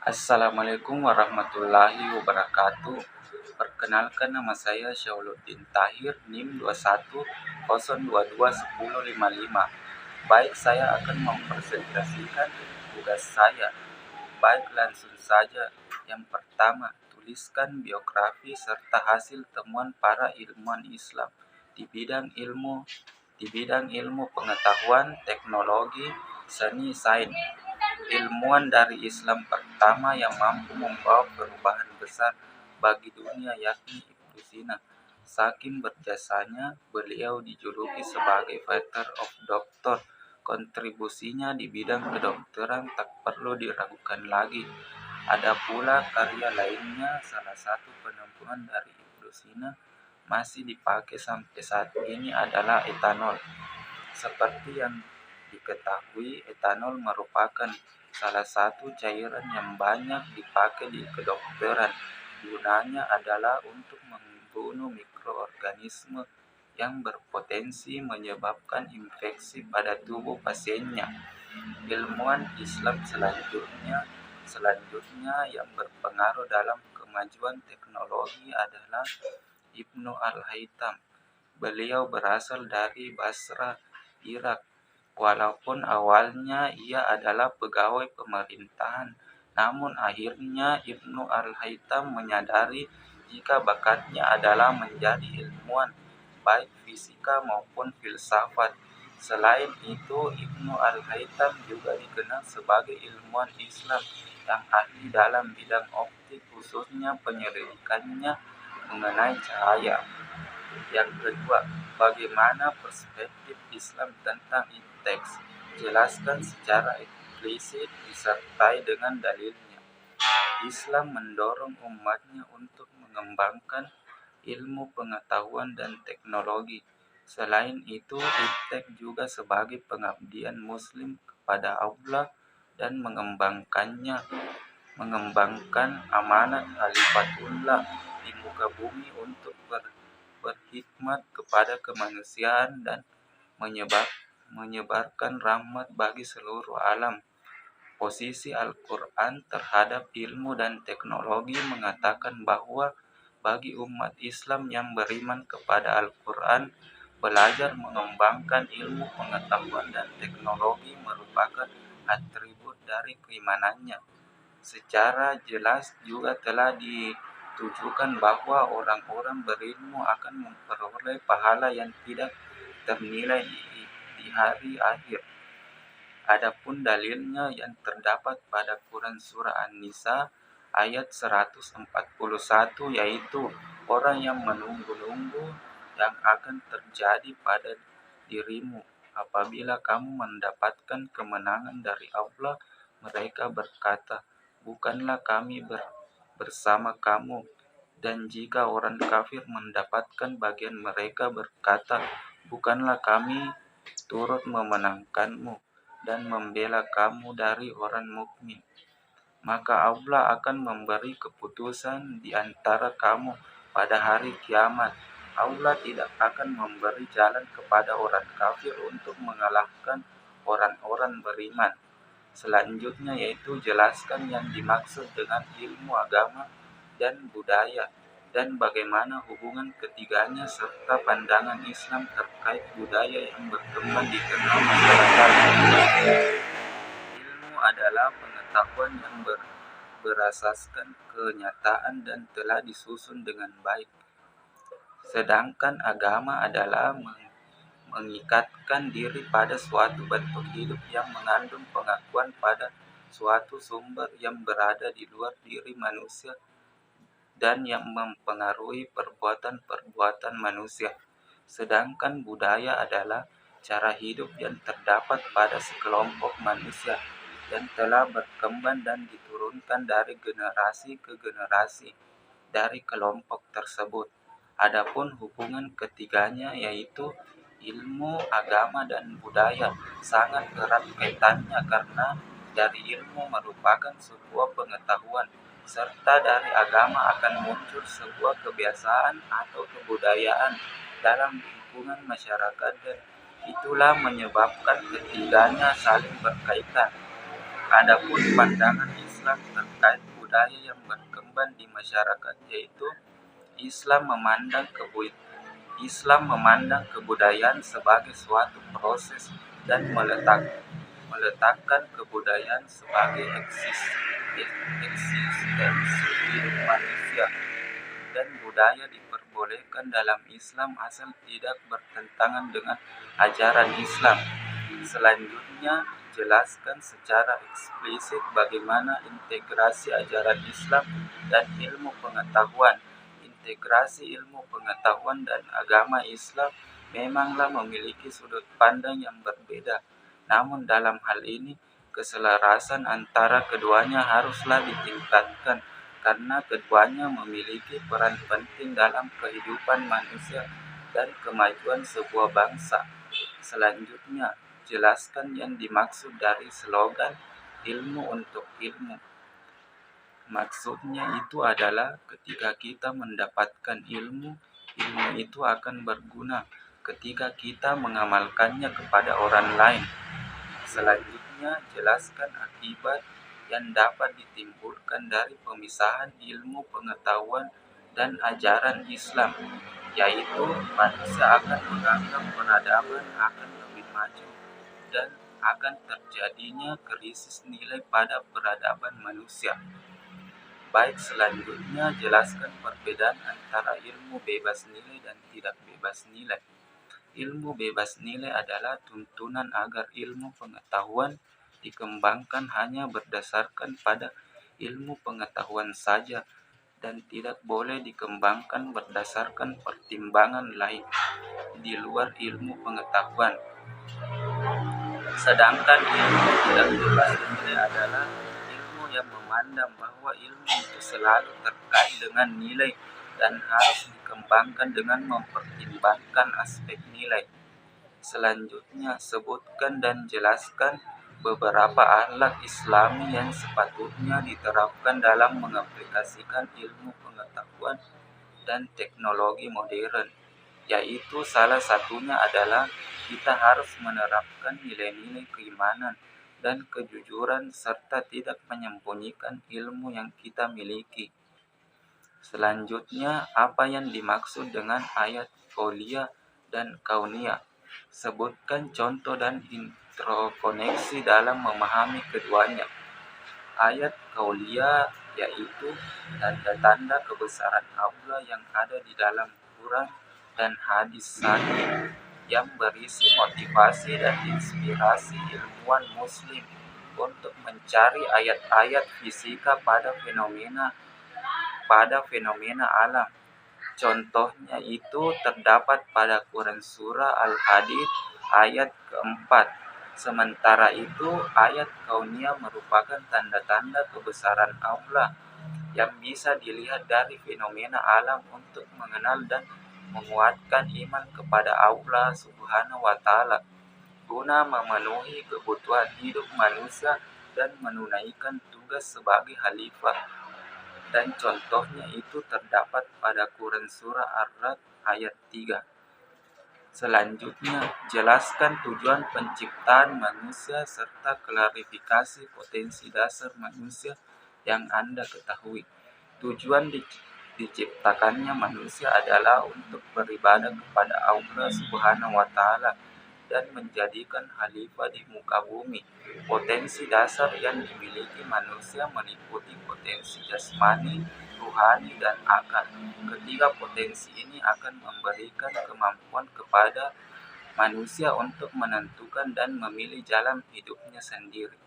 Assalamualaikum warahmatullahi wabarakatuh. Perkenalkan, nama saya Syauluddin Tahir, NIM 2102210055. Baik, saya akan mempresentasikan tugas saya. Baik, langsung saja. Yang pertama, tuliskan biografi serta hasil temuan para ilmuwan Islam di bidang ilmu pengetahuan, teknologi, seni, sains. Ilmuwan dari Islam pertama yang mampu membawa perubahan besar bagi dunia yakni Ibnu Sina. Saking berjasanya, beliau dijuluki sebagai Father of Doctor. Kontribusinya di bidang kedokteran tak perlu diragukan lagi. Ada pula karya lainnya, salah satu penemuan dari Ibnu Sina masih dipakai sampai saat ini adalah etanol. Seperti yang diketahui, etanol merupakan salah satu cairan yang banyak dipakai di kedokteran. Gunanya adalah untuk membunuh mikroorganisme yang berpotensi menyebabkan infeksi pada tubuh pasiennya. Ilmuwan Islam selanjutnya yang berpengaruh dalam kemajuan teknologi adalah Ibnu Al-Haytham. Beliau berasal dari Basra, Irak. Walaupun awalnya ia adalah pegawai pemerintahan, namun akhirnya Ibnu Al-Haytham menyadari jika bakatnya adalah menjadi ilmuwan, baik fisika maupun filsafat. Selain itu, Ibnu Al-Haytham juga dikenal sebagai ilmuwan Islam yang ahli dalam bidang optik, khususnya penyelidikannya mengenai cahaya. Yang kedua, bagaimana perspektif Islam tentang teks? Jelaskan secara eksplisit disertai dengan dalilnya. Islam mendorong umatnya untuk mengembangkan ilmu pengetahuan dan teknologi. Selain itu, iptek juga sebagai pengabdian Muslim kepada Allah dan mengembangkan amanat Khalifatullah di muka bumi untuk berkhidmat kepada kemanusiaan dan menyebarkan rahmat bagi seluruh alam. Posisi Al-Quran terhadap ilmu dan teknologi mengatakan bahwa bagi umat Islam yang beriman kepada Al-Quran, belajar mengembangkan ilmu pengetahuan dan teknologi merupakan atribut dari keimanannya. Secara jelas juga telah ditujukan bahwa orang-orang berilmu akan memperoleh pahala yang tidak ternilai di hari akhir. Adapun dalilnya yang terdapat pada Quran Surah An-Nisa ayat 141, yaitu orang yang menunggu-nunggu yang akan terjadi pada dirimu apabila kamu mendapatkan kemenangan dari Allah. Mereka berkata, bukanlah kami bersama kamu. Dan jika orang kafir mendapatkan bagian, mereka berkata, bukanlah kami turut memenangkanmu dan membela kamu dari orang mukmin. Maka Allah akan memberi keputusan di antara kamu pada hari kiamat. Allah tidak akan memberi jalan kepada orang kafir untuk mengalahkan orang-orang beriman. Selanjutnya yaitu jelaskan yang dimaksud dengan ilmu agama dan budaya, dan bagaimana hubungan ketiganya serta pandangan Islam terkait budaya yang berkembang di tengah masyarakat. Ilmu adalah pengetahuan yang berasaskan kenyataan dan telah disusun dengan baik. Sedangkan agama adalah mengikatkan diri pada suatu bentuk hidup yang mengandung pengakuan pada suatu sumber yang berada di luar diri manusia dan yang mempengaruhi perbuatan-perbuatan manusia. Sedangkan budaya adalah cara hidup yang terdapat pada sekelompok manusia dan telah berkembang dan diturunkan dari generasi ke generasi dari kelompok tersebut. Adapun hubungan ketiganya yaitu ilmu, agama, dan budaya sangat erat kaitannya karena dari ilmu merupakan sebuah pengetahuan, serta dari agama akan muncul sebuah kebiasaan atau kebudayaan dalam lingkungan masyarakat, dan itulah menyebabkan ketiganya saling berkaitan. Adapun pandangan Islam terkait budaya yang berkembang di masyarakat, yaitu Islam memandang kebudayaan sebagai suatu proses dan meletakkan kebudayaan sebagai eksistensi hidup manusia, dan budaya diperbolehkan dalam Islam asal tidak bertentangan dengan ajaran Islam. Selanjutnya, jelaskan secara eksplisit bagaimana integrasi ajaran Islam dan ilmu pengetahuan. Integrasi ilmu pengetahuan dan agama Islam memanglah memiliki sudut pandang yang berbeda. Namun dalam hal ini, keselarasan antara keduanya haruslah ditingkatkan karena keduanya memiliki peran penting dalam kehidupan manusia dan kemajuan sebuah bangsa. Selanjutnya, jelaskan yang dimaksud dari slogan ilmu untuk ilmu. Maksudnya itu adalah ketika kita mendapatkan ilmu, ilmu itu akan berguna ketika kita mengamalkannya kepada orang lain. Selanjutnya, jelaskan akibat yang dapat ditimbulkan dari pemisahan ilmu pengetahuan dan ajaran Islam, yaitu manusia akan menganggap peradaban akan lebih maju dan akan terjadinya krisis nilai pada peradaban manusia. Baik, selanjutnya jelaskan perbedaan antara ilmu bebas nilai dan tidak bebas nilai. Ilmu bebas nilai adalah tuntunan agar ilmu pengetahuan dikembangkan hanya berdasarkan pada ilmu pengetahuan saja dan tidak boleh dikembangkan berdasarkan pertimbangan lain di luar ilmu pengetahuan. Sedangkan ilmu tidak bebas nilai adalah ilmu yang memandang bahwa ilmu itu selalu terkait dengan nilai dan harus dikembangkan dengan mempertimbangkan aspek nilai. Selanjutnya, sebutkan dan jelaskan beberapa akhlak Islami yang sepatutnya diterapkan dalam mengaplikasikan ilmu pengetahuan dan teknologi modern, yaitu salah satunya adalah kita harus menerapkan nilai-nilai keimanan dan kejujuran serta tidak menyembunyikan ilmu yang kita miliki. Selanjutnya, apa yang dimaksud dengan ayat qauliyah dan kauniyah? Sebutkan contoh dan interkoneksi dalam memahami keduanya. Ayat qauliyah yaitu tanda-tanda kebesaran Allah yang ada di dalam Quran dan hadis sahih yang berisi motivasi dan inspirasi ilmuwan muslim untuk mencari ayat-ayat fisika pada fenomena alam. Contohnya itu terdapat pada Quran Surah Al-Hadid ayat keempat. Sementara itu, ayat kauniyah merupakan tanda-tanda kebesaran Allah yang bisa dilihat dari fenomena alam untuk mengenal dan menguatkan iman kepada Allah Subhanahu wa Ta'ala guna memenuhi kebutuhan hidup manusia dan menunaikan tugas sebagai khalifah. Dan contohnya itu terdapat pada Quran Surah Ar-Ra'd ayat 3. Selanjutnya, jelaskan tujuan penciptaan manusia serta klarifikasi potensi dasar manusia yang Anda ketahui. Tujuan diciptakannya manusia adalah untuk beribadah kepada Allah Subhanahu wa Ta'ala dan menjadikan khalifah di muka bumi. Potensi dasar yang dimiliki manusia meliputi potensi jasmani, ruhani, dan akal. Ketiga potensi ini akan memberikan kemampuan kepada manusia untuk menentukan dan memilih jalan hidupnya sendiri.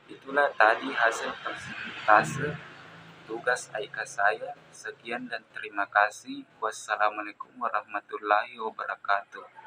Itulah tadi hasil persentase tugas AIKA saya. Sekian dan terima kasih. Wassalamualaikum warahmatullahi wabarakatuh.